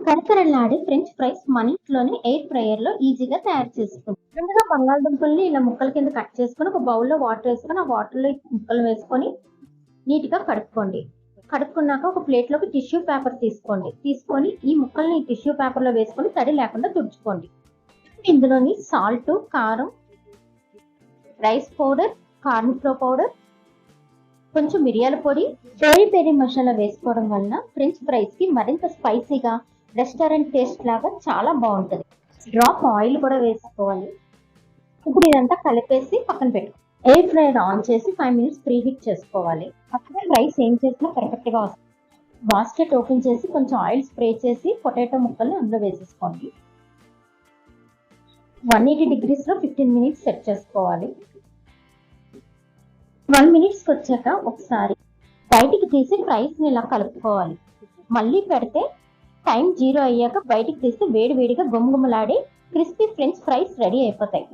కరకరలాడే French fries మన ఇంట్లోనే ఎయిర్ ఫ్రైయర్ లో ఈజీగా తయారు చేసుకుంటాం. ముందుగా బంగాళదుంపల్ని ఇలా ముక్కల కింద కట్ చేసుకొని ఒక బౌల్లో వాటర్ వేసుకొని ఆ వాటర్ లో ముక్కలు వేసుకొని నీట్ గా కడుక్కోండి. కడుక్కున్నాక ఒక ప్లేట్ లోకి టిష్యూ పేపర్ తీసుకోండి. తీసుకొని ఈ ముక్కల్ని టిష్యూ పేపర్ లో వేసుకొని తడి లేకుండా తుడుచుకోండి. ఇందులోని సాల్ట్, కారం, rice powder, corn flour powder, కొంచెం మిరియాల పొడి, పెరి పెరి మసాలా వేసుకోవడం వలన ఫ్రెంచ్ ఫ్రైస్ కి మరింత స్పైసీగా రెస్టారెంట్ టేస్ట్ లాగా చాలా బాగుంటుంది. డ్రాప్ ఆయిల్ కూడా వేసుకోవాలి. ఇప్పుడు ఇదంతా కలిపేసి పక్కన పెట్టు. ఎయిర్ ఫ్రైయర్ ఆన్ చేసి 5 minutes ప్రీ హీట్ చేసుకోవాలి. అప్పుడే రైస్ ఏం చేసినా పర్ఫెక్ట్ గా వస్తుంది. బాస్కెట్ ఓపెన్ చేసి కొంచెం ఆయిల్ స్ప్రే చేసి పొటాటో ముక్కల్ని అందులో వేసేసుకోండి. 180 degrees లో 15 minutes సెట్ చేసుకోవాలి. 12 minutes వచ్చాక ఒకసారి బయటికి తీసి ఫ్రైస్ ని ఇలా కలుపుకోవాలి. మళ్ళీ పెడితే టైం 0 అయ్యాక బయటికి తీసి వేడి వేడిగా గుమగుమలాడే క్రిస్పీ ఫ్రెంచ్ ఫ్రైస్ రెడీ అయిపోతాయి.